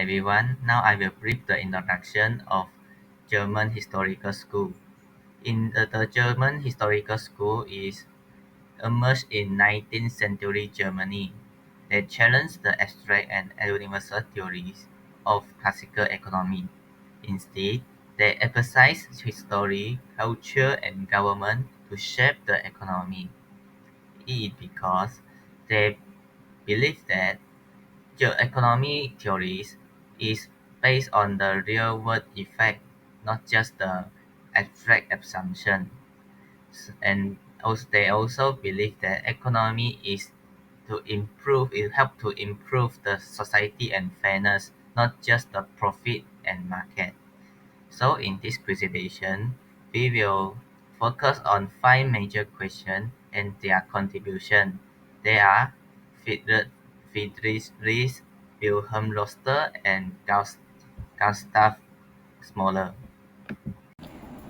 everyone. Now I will brief the introduction of German Historical School. The German Historical School is emerged in 19th century Germany. They challenged the abstract and universal theories of classical economy. Instead, they emphasized history, culture, and government to shape the economy. It is because they believe that geoeconomy theories is based on the real-world effect, not just the abstract assumption. And also, they also believe that economy is to improve, it help to improve the society and fairness, not just the profit and market. So in this presentation, we will focus on five major questions and their contribution. They are Friedrich Wilhelm Roster, and Gustav Smoller.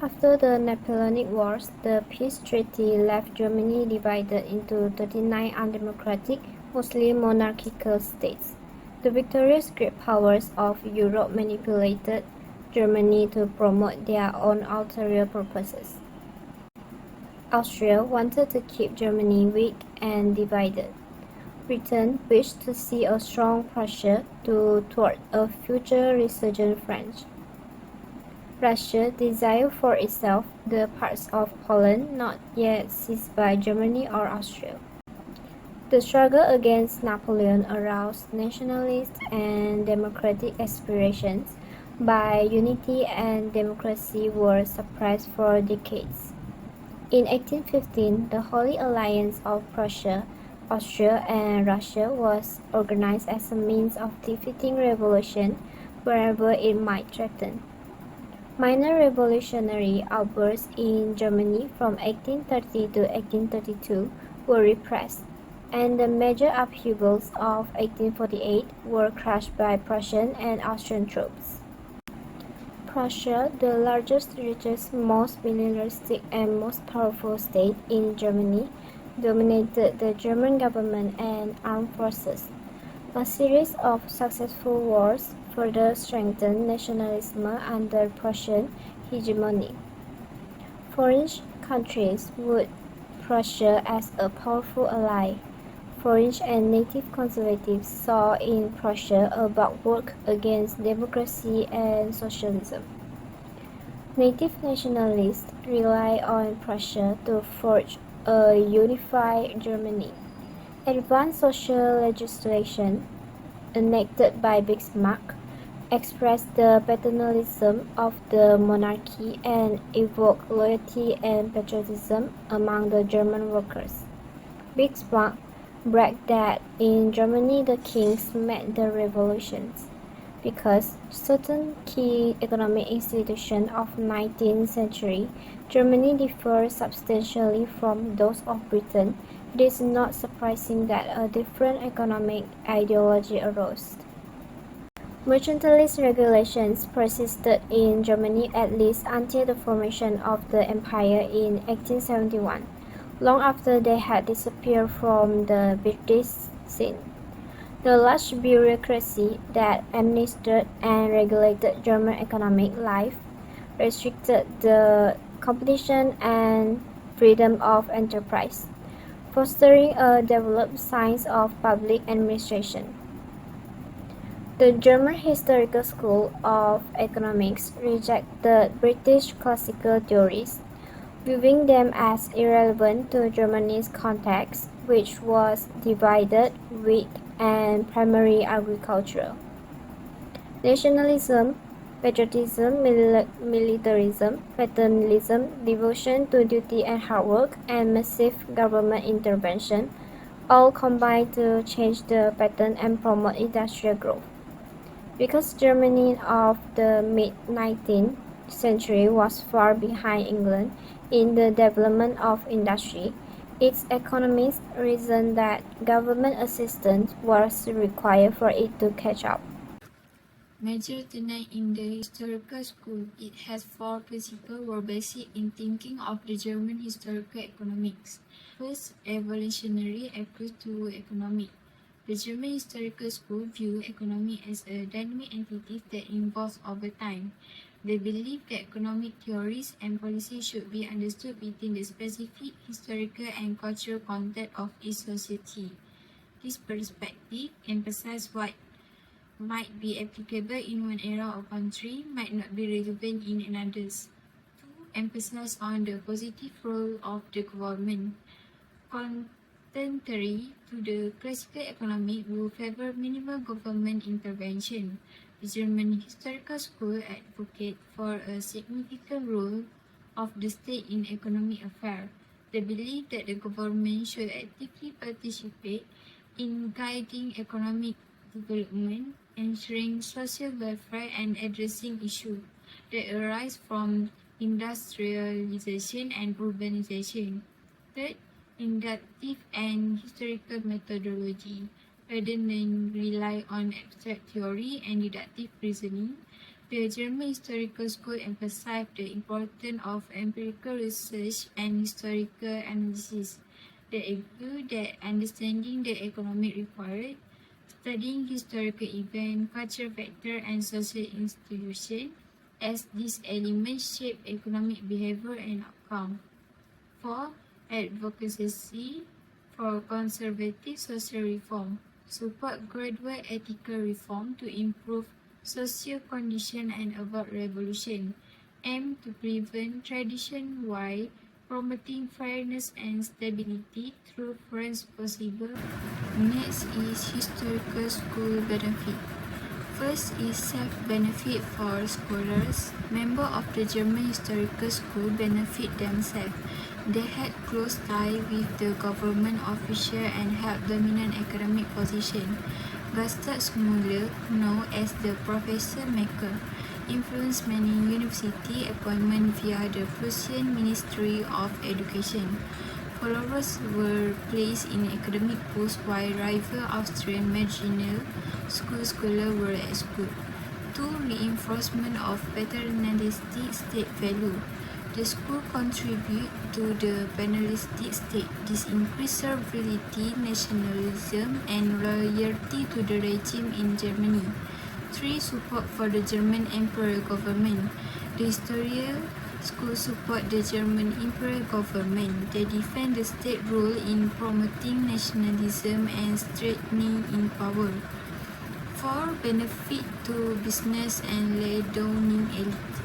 After the Napoleonic Wars, the peace treaty left Germany divided into 39 undemocratic, mostly monarchical states. The victorious great powers of Europe manipulated Germany to promote their own ulterior purposes. Austria wanted to keep Germany weak and divided. Britain wished to see a strong Prussia to thwart a future resurgent French. Russia desired for itself the parts of Poland not yet seized by Germany or Austria. The struggle against Napoleon aroused nationalist and democratic aspirations, but unity and democracy were suppressed for decades. In 1815, the Holy Alliance of Prussia, Austria, and Russia was organized as a means of defeating revolution wherever it might threaten. Minor revolutionary outbursts in Germany from 1830 to 1832 were repressed, and the major upheavals of 1848 were crushed by Prussian and Austrian troops. Prussia, the largest, richest, most militaristic, and most powerful state in Germany, dominated the German government and armed forces. A series of successful wars further strengthened nationalism under Prussian hegemony. Foreign countries viewed Prussia as a powerful ally. Foreign and native conservatives saw in Prussia a bulwark against democracy and socialism. Native nationalists relied on Prussia to forge a unified Germany. Advanced social legislation, enacted by Bismarck, expressed the paternalism of the monarchy and evoked loyalty and patriotism among the German workers. Bismarck bragged that in Germany the kings made the revolutions, because certain key economic institutions of 19th century Germany differ substantially from those of Britain. It is not surprising that a different economic ideology arose. Mercantilist regulations persisted in Germany at least until the formation of the empire in 1871, long after they had disappeared from the British scene. The large bureaucracy that administered and regulated German economic life restricted the competition and freedom of enterprise, fostering a developed science of public administration. The German Historical School of Economics rejected British classical theories, viewing them as irrelevant to Germany's context, which was divided, weak, and primarily agricultural. Nationalism, patriotism, militarism, paternalism, devotion to duty and hard work, and massive government intervention all combined to change the pattern and promote industrial growth. Because Germany of the mid-19th century was far behind England in the development of industry, its economists reasoned that government assistance was required for it to catch up. Major tenet in the historical school, it has four principles were basic in thinking of the German historical economics. First, evolutionary approach to economy. The German Historical School view economy as a dynamic entity that evolves over time. They believe that economic theories and policies should be understood within the specific historical and cultural context of each society. This perspective emphasizes what might be applicable in one era or country might not be relevant in another's. Two, emphasize on the positive role of the government. Contrary to the classical economic will favor minimal government intervention. The German Historical School advocates for a significant role of the state in economic affairs. They believe that the government should actively participate in guiding economic development, ensuring social welfare, and addressing issues that arise from industrialization and urbanization. Third, inductive and historical methodology. Rather than rely on abstract theory and deductive reasoning, the German Historical School emphasized the importance of empirical research and historical analysis. They argue that understanding the economic required, studying historical events, cultural factors, and social institutions, as these elements shape economic behavior and outcome. 4. Advocacy for conservative social reform. Support gradual ethical reform to improve social conditions and avoid revolution. Aim to prevent tradition while promoting fairness and stability through friends possible. Next is historical school benefit. First is self-benefit for scholars. Members of the German Historical School benefit themselves. They had close ties with the government official and held dominant academic position. Gustav Schmuller, known as the Professor Maker, influenced many university appointments via the Prussian Ministry of Education. Followers were placed in academic posts while rival Austrian marginal school scholars were excluded. 2. Reinforcement of paternalistic state value. The school contribute to the paternalistic state. This increased servility, nationalism, and loyalty to the regime in Germany. 3. Support for the German imperial government. The historical school support the German imperial government. They defend the state role in promoting nationalism and strengthening in power. 4. Benefit to business and landowning elite.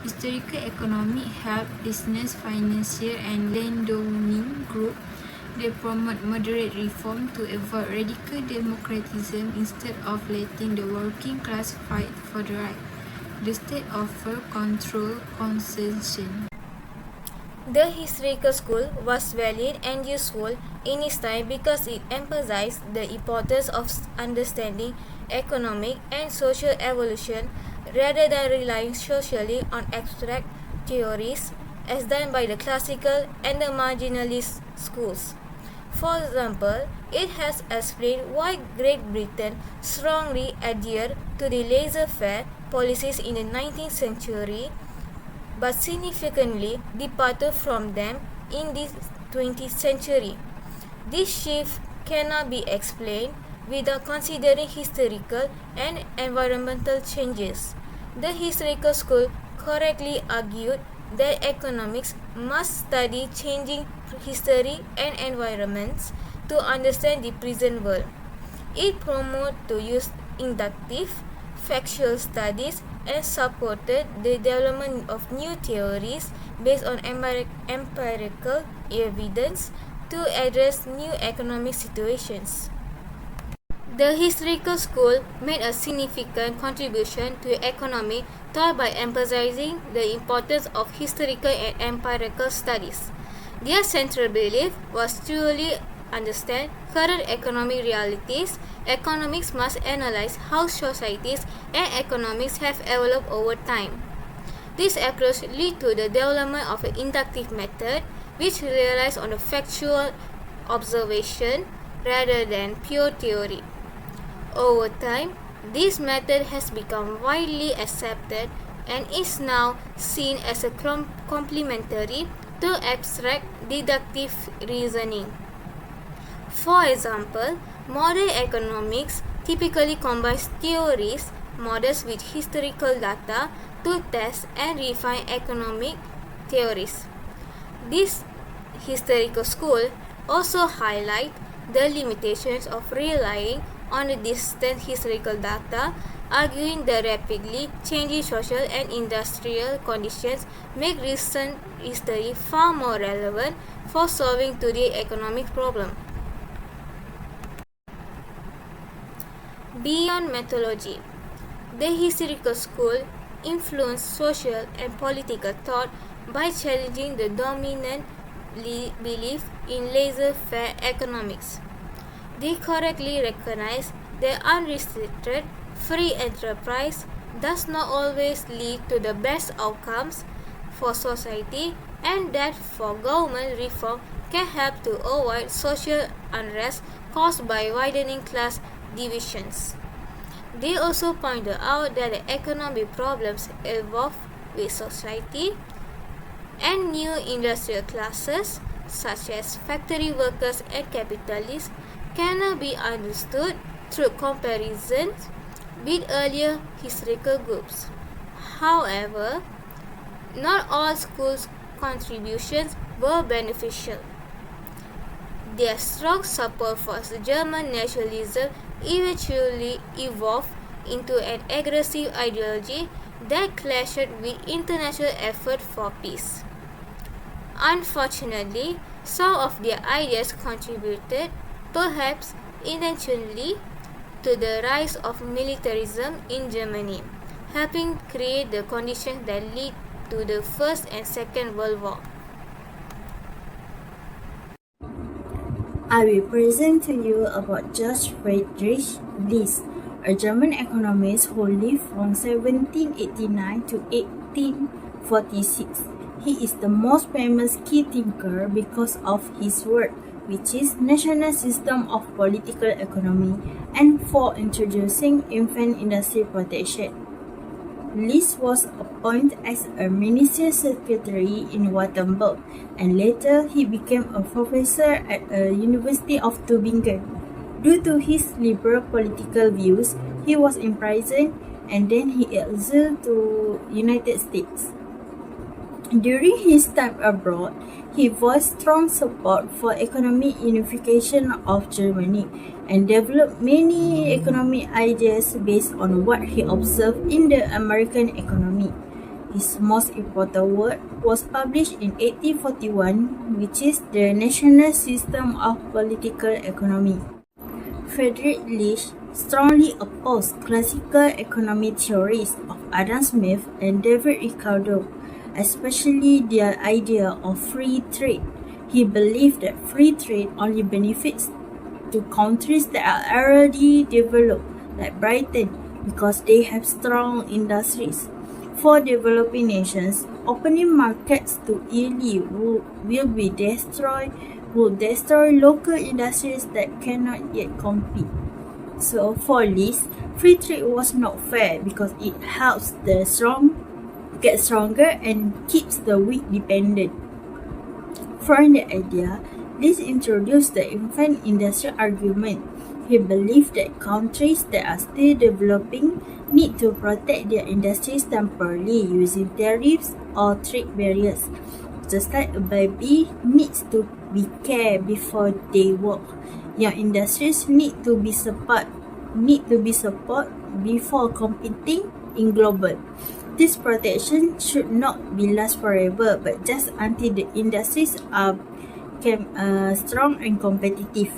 Historical economic help business, financial, and landowning group. They promote moderate reform to avoid radical democratism instead of letting the working class fight for the right. The state offers control concession. The historical school was valid and useful in its time because it emphasized the importance of understanding economic and social evolution rather than relying socially on abstract theories as done by the classical and the marginalist schools. For example, it has explained why Great Britain strongly adhered to the laissez-faire policies in the 19th century but significantly departed from them in the 20th century. This shift cannot be explained without considering historical and environmental changes. The historical school correctly argued that economics must study changing history and environments to understand the present world. It promoted the use inductive, factual studies and supported the development of new theories based on empirical evidence to address new economic situations. The historical school made a significant contribution to economic thought by emphasizing the importance of historical and empirical studies. Their central belief was to truly understand current economic realities. Economics must analyze how societies and economics have evolved over time. This approach led to the development of an inductive method which relies on the factual observation rather than pure theory. Over time, this method has become widely accepted and is now seen as a complementary to abstract deductive reasoning. For example, Modern economics typically combines theories, models with historical data to test and refine economic theories. This historical school also highlight the limitations of relying on the distant historical data, arguing that rapidly changing social and industrial conditions make recent history far more relevant for solving today's economic problem. Beyond methodology, the historical school influenced social and political thought by challenging the dominant belief in laissez-faire economics. They correctly recognize that unrestricted free enterprise does not always lead to the best outcomes for society, and that for government reform can help to avoid social unrest caused by widening class divisions. They also pointed out that the economic problems evolve with society, and new industrial classes such as factory workers and capitalists cannot be understood through comparisons with earlier historical groups. However, not all schools' contributions were beneficial. Their strong support for German nationalism eventually evolved into an aggressive ideology that clashed with international effort for peace. Unfortunately, some of their ideas contributed, perhaps intentionally, to the rise of militarism in Germany, helping create the conditions that lead to the First and Second World War. I will present to you about George Friedrich List, a German economist who lived from 1789 to 1846. He is the most famous key thinker because of his work, which is National System of Political Economy, and for introducing infant industry protection. List was appointed as a minister secretary in Wittenberg, and later he became a professor at the University of Tübingen. Due to his liberal political views, he was imprisoned and then he exiled to United States. During his time abroad, he voiced strong support for economic unification of Germany and developed many economic ideas based on what he observed in the American economy. His most important work was published in 1841, which is the National System of Political Economy. Friedrich List strongly opposed classical economic theories of Adam Smith and David Ricardo, especially their idea of free trade. He believed that free trade only benefits to countries that are already developed, like Britain, because they have strong industries. For developing nations, opening markets to Italy will destroy local industries that cannot yet compete. So for List, free trade was not fair because it helps the strong get stronger and keeps the weak dependent. From the idea, List introduced the infant industry argument. He believed that countries that are still developing need to protect their industries temporarily using tariffs or trade barriers. Just like a baby needs to be cared before they walk, young industries need to be supported before competing in global. This protection should not be last forever, but just until the industries are strong and competitive.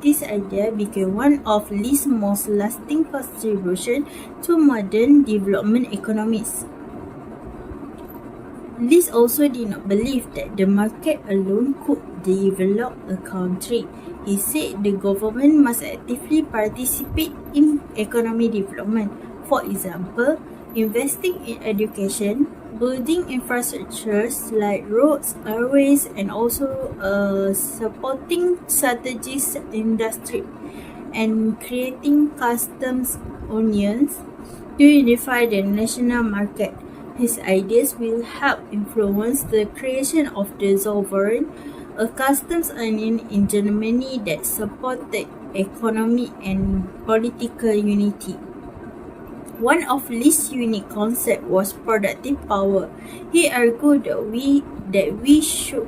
This idea became one of List's most lasting contributions to modern development economies. List also did not believe that the market alone could develop a country. He said the government must actively participate in economic development. For example, investing in education, building infrastructures like roads, railways, and also supporting strategic industry and creating customs unions to unify the national market. His ideas will help influence the creation of the sovereign a customs union in Germany that supported economic and political unity. One of Lee's unique concepts was productive power. He argued that we should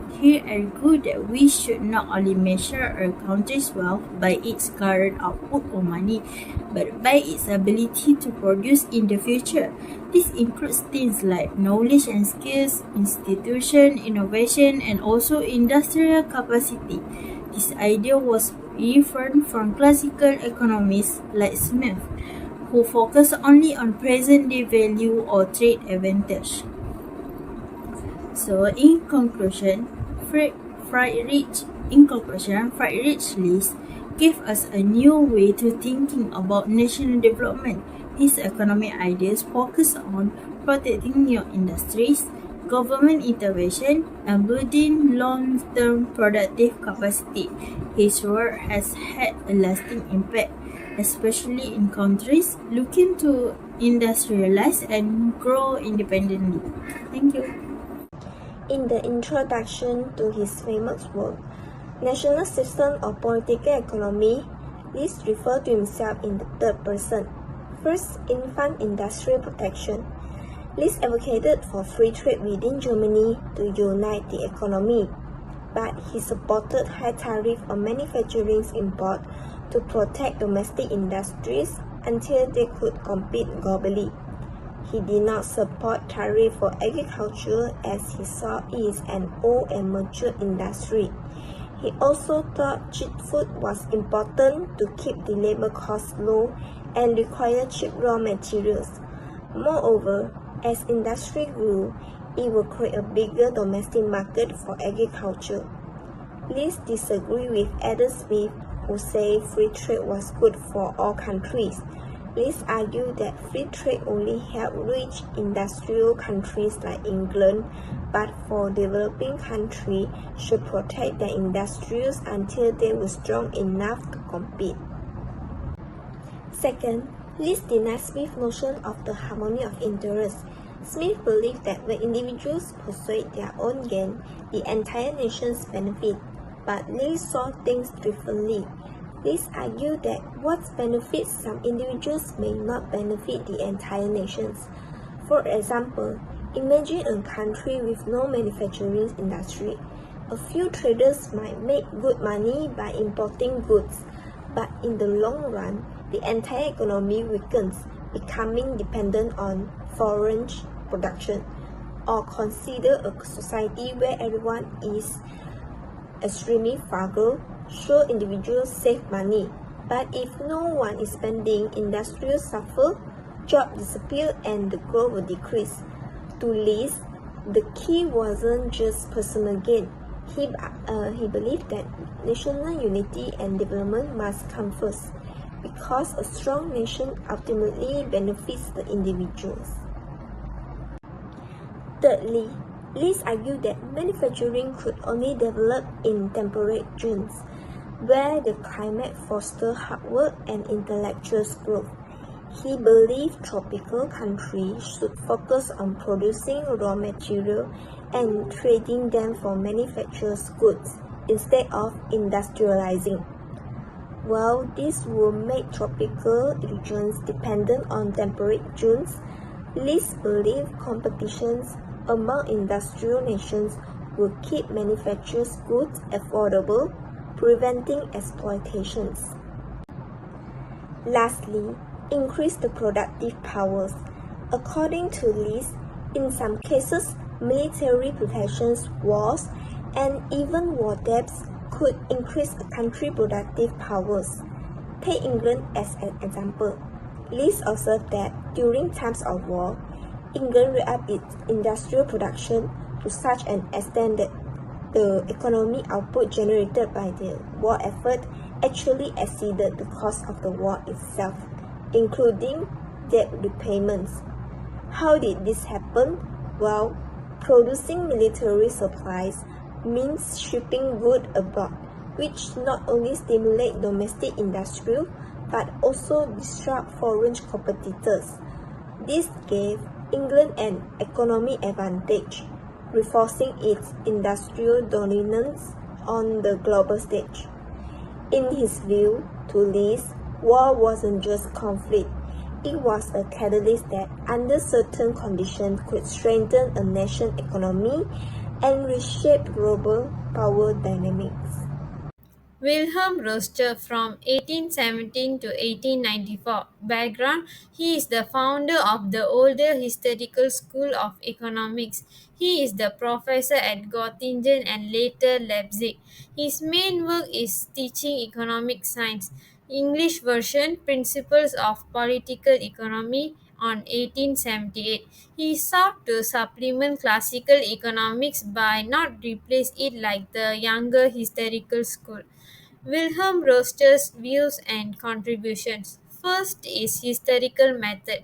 not only measure a country's wealth by its current output of money, but by its ability to produce in the future. This includes things like knowledge and skills, institution, innovation, and also industrial capacity. This idea was different from classical economists like Smith, who focus only on present-day value or trade advantage. So, in conclusion, Friedrich List gave us a new way to thinking about national development. His economic ideas focus on protecting new industries, government intervention, and building long-term productive capacity. His work has had a lasting impact, especially in countries looking to industrialize and grow independently. Thank you. In the introduction to his famous work, National System of Political Economy, List referred to himself in the third person. First, infant industrial protection. List advocated for free trade within Germany to unite the economy, but he supported high tariff on manufacturing import to protect domestic industries until they could compete globally. He did not support tariff for agriculture as he saw it is an old and mature industry. He also thought cheap food was important to keep the labor costs low and require cheap raw materials. Moreover, as industry grew, it would create a bigger domestic market for agriculture. List disagreed with Adam Smith, who said free trade was good for all countries. List argued that free trade only helped rich industrial countries like England, but for developing countries should protect their industries until they were strong enough to compete. Second, List denied Smith's notion of the harmony of interest. Smith believed that when individuals pursue their own gain, the entire nations benefit, but List saw things differently. List argued that what benefits some individuals may not benefit the entire nations. For example, imagine a country with no manufacturing industry. A few traders might make good money by importing goods, but in the long run, the entire economy weakens, becoming dependent on foreign production. Or consider a society where everyone is extremely frugal, so individuals save money. But if no one is spending, industries suffer, jobs disappear, and the growth will decrease. To List, the key wasn't just personal gain. He believed that national unity and development must come first, because a strong nation ultimately benefits the individuals. Thirdly, List argued that manufacturing could only develop in temperate zones, where the climate fosters hard work and intellectual growth. He believed tropical countries should focus on producing raw material and trading them for manufactured goods instead of industrializing. While this would make tropical regions dependent on temperate zones, List believed competitions among industrial nations will keep manufactured goods affordable, preventing exploitations. Lastly, increase the productive powers. According to List, in some cases, military protections, wars, and even war debts could increase a country's productive powers. Take England as an example. List observed that during times of war, England ramped up its industrial production to such an extent that the economic output generated by the war effort actually exceeded the cost of the war itself, including debt repayments. How did this happen? Well, producing military supplies means shipping goods abroad, which not only stimulate domestic industry but also disrupt foreign competitors. This gave England an economic advantage, reinforcing its industrial dominance on the global stage. In his view, to List, war wasn't just conflict, it was a catalyst that, under certain conditions, could strengthen a nation's economy and reshape global power dynamics. Wilhelm Roster from 1817 to 1894. Background: he is the founder of the older historical school of economics. He is the professor at Göttingen and later Leipzig. His main work is teaching economic science. English version: Principles of Political Economy on 1878. He sought to supplement classical economics by not replace it like the younger historical school. Wilhelm Roster's views and contributions. First is historical method.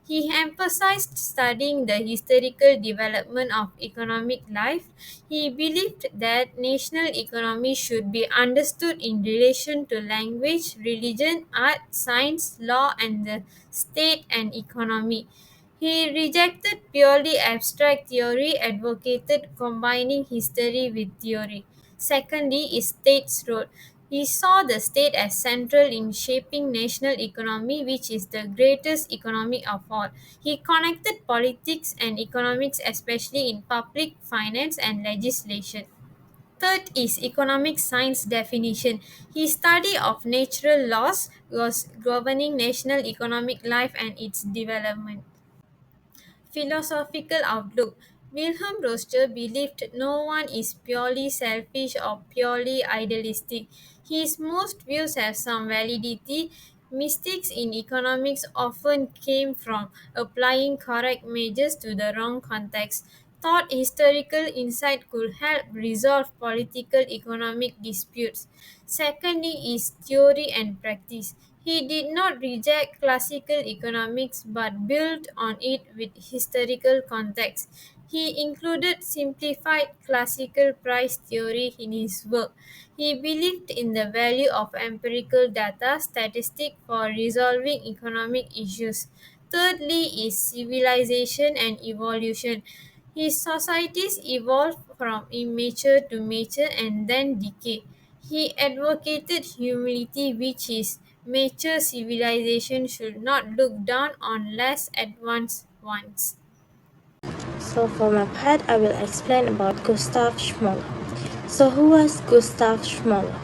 He emphasized studying the historical development of economic life. He believed that national economy should be understood in relation to language, religion, art, science, law, and the state and economy. He rejected purely abstract theory, advocated combining history with theory. Secondly, is state's role. He saw the state as central in shaping national economy, which is the greatest economy of all. He connected politics and economics, especially in public finance and legislation. Third is economic science definition. His study of natural laws was governing national economic life and its development. Philosophical outlook. Wilhelm Roster believed no one is purely selfish or purely idealistic. His most views have some validity. Mistakes in economics often came from applying correct measures to the wrong context. Thought historical insight could help resolve political economic disputes. Secondly is theory and practice. He did not reject classical economics but built on it with historical context. He included simplified classical price theory in his work. He believed in the value of empirical data statistic for resolving economic issues. Thirdly is civilization and evolution. His societies evolved from immature to mature and then decay. He advocated humility, which is mature civilization should not look down on less advanced ones. So for my part, I will explain about Gustav Schmoller. So who was Gustav Schmoller?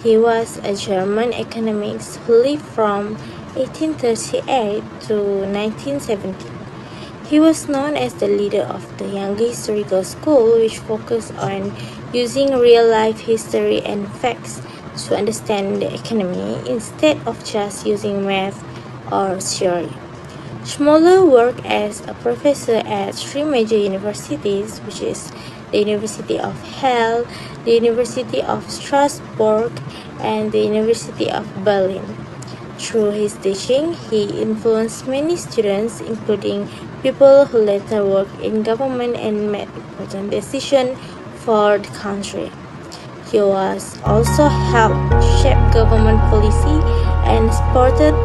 He was a German economist who lived from 1838 to 1917. He was known as the leader of the Younger Historical School, which focused on using real-life history and facts to understand the economy instead of just using math or theory. Schmoller worked as a professor at three major universities, which is the University of Halle, the University of Strasbourg, and the University of Berlin. Through his teaching, he influenced many students, including people who later worked in government and made important decisions for the country. He was also helped shape government policy and supported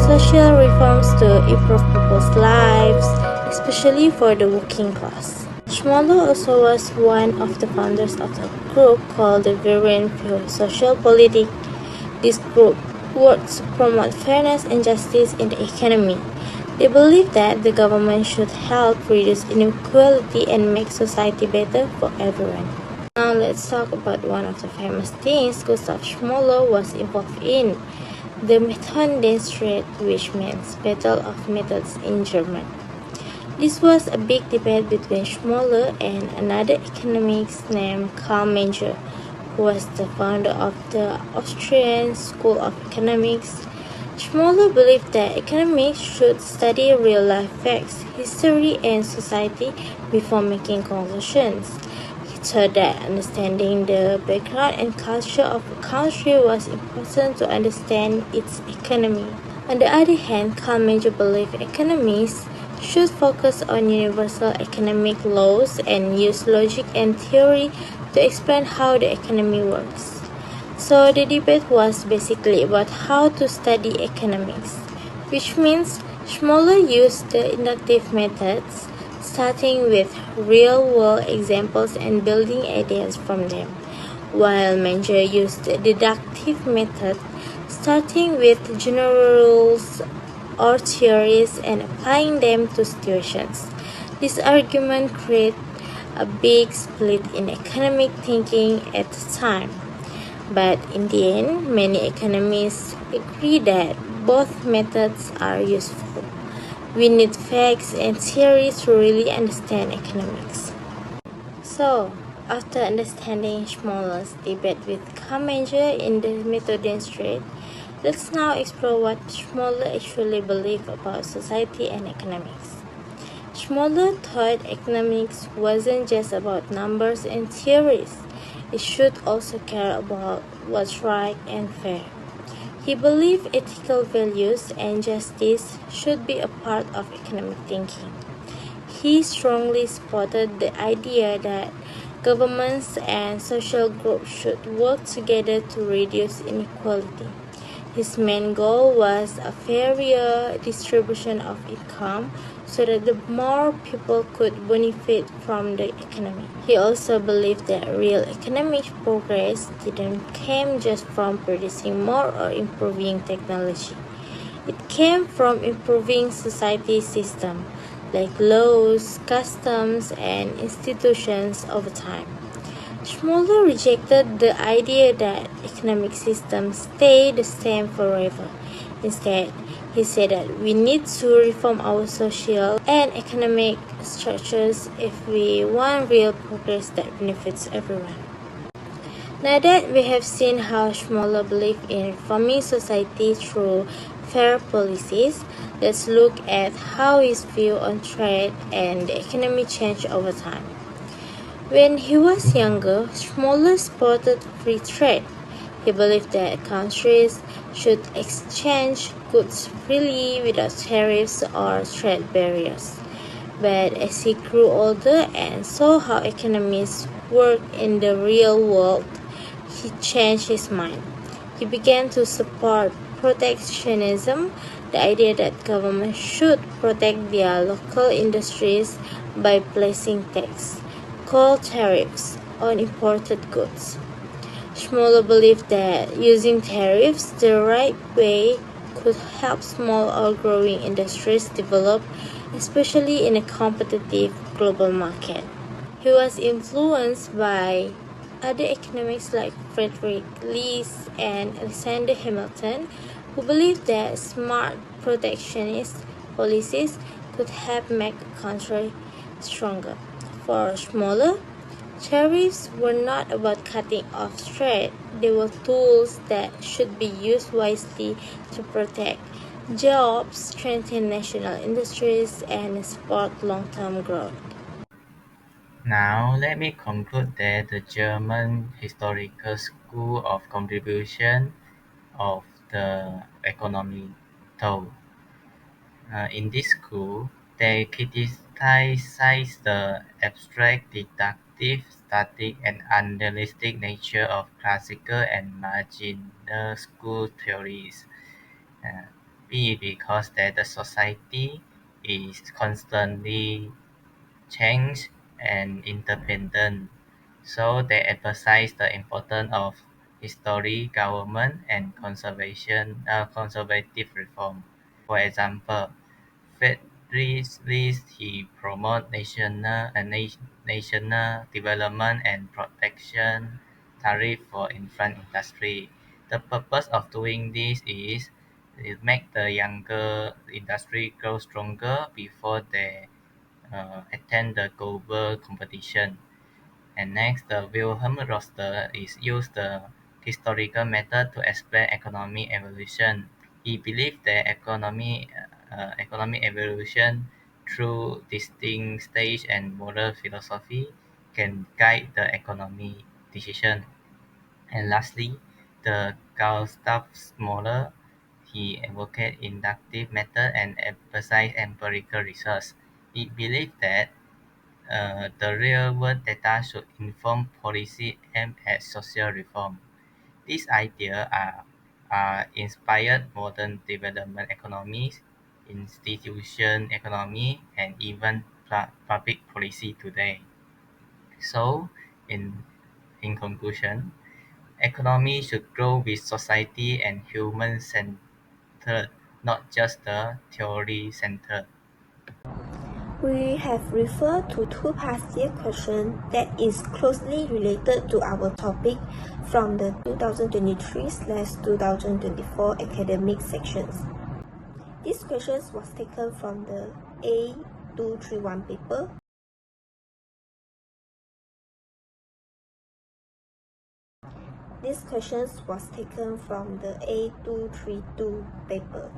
social reforms to improve people's lives, especially for the working class. Schmoller also was one of the founders of a group called the Verein für Sozialpolitik. This group works to promote fairness and justice in the economy. They believe that the government should help reduce inequality and make society better for everyone. Now let's talk about one of the famous things Gustav Schmoller was involved in, the Methodenstreit, which means Battle of Methods in German. This was a big debate between Schmoller and another economist named Karl Menger, who was the founder of the Austrian School of Economics. Schmoller believed that economics should study real-life facts, history, and society before making conclusions. He thought that understanding the background and culture of a country was important to understand its economy. On the other hand, Karl Menger believed economists should focus on universal economic laws and use logic and theory to explain how the economy works. So the debate was basically about how to study economics, which means Schmoller used the inductive methods, starting with real-world examples and building ideas from them, while Menger used a deductive method, starting with general rules or theories and applying them to situations. This argument created a big split in economic thinking at the time. But in the end, many economists agree that both methods are useful. We need facts and theory to really understand economics. So, after understanding Schmoller's debate with Kamenger in the Methodian Strait, let's now explore what Schmoller actually believed about society and economics. Schmoller thought economics wasn't just about numbers and theories. It should also care about what's right and fair. He believed ethical values and justice should be a part of economic thinking. He strongly supported the idea that governments and social groups should work together to reduce inequality. His main goal was a fairer distribution of income so that the more people could benefit from the economy. He also believed that real economic progress didn't come just from producing more or improving technology. It came from improving society system like laws, customs, and institutions over time. Schmoller rejected the idea that economic systems stay the same forever. Instead, he said that we need to reform our social and economic structures if we want real progress that benefits everyone. Now that we have seen how Schmoller believed in reforming society through fair policies, let's look at how his view on trade and the economy changed over time. When he was younger, Schmoller supported free trade. He believed that countries should exchange goods freely without tariffs or trade barriers. But as he grew older and saw how economies work in the real world, he changed his mind. He began to support protectionism, the idea that governments should protect their local industries by placing tax, called tariffs, on imported goods. Schmoller believed that using tariffs the right way could help small or growing industries develop, especially in a competitive global market. He was influenced by other economists like Frederick Lees and Alexander Hamilton, who believed that smart protectionist policies could help make a country stronger. For Schmoller, tariffs were not about cutting off trade, they were tools that should be used wisely to protect jobs, strengthen national industries, and support long-term growth. Now, let me conclude that the German historical school of contribution of the economy taught. In this school, they criticize the abstract, deductive, static, and unrealistic nature of classical and marginal school theories. Uh, B, because that the society is constantly changed and independent, so they emphasize the importance of history, government, and conservative reform. For example, Friedrich he promoted national development and protection tariff for infant industry. The purpose of doing this is to make the younger industry grow stronger before they attend the global competition. And next, the Wilhelm Roster is used the historical method to explain economic evolution. He believed that economic evolution through distinct stage and moral philosophy can guide the economic decision. And lastly, the Gustav Smaller, he advocated inductive method and emphasized empirical research. He believed that the real-world data should inform policy aimed at social reform. These ideas are inspired modern development economies, institution economy, and even public policy today. So, in conclusion, Economy should grow with society and human-centered, not just the theory-centered. We have referred to two past year questions that is closely related to our topic from the 2023/2024 academic sections. These questions was taken from the A231 paper. These questions was taken from the A232 paper.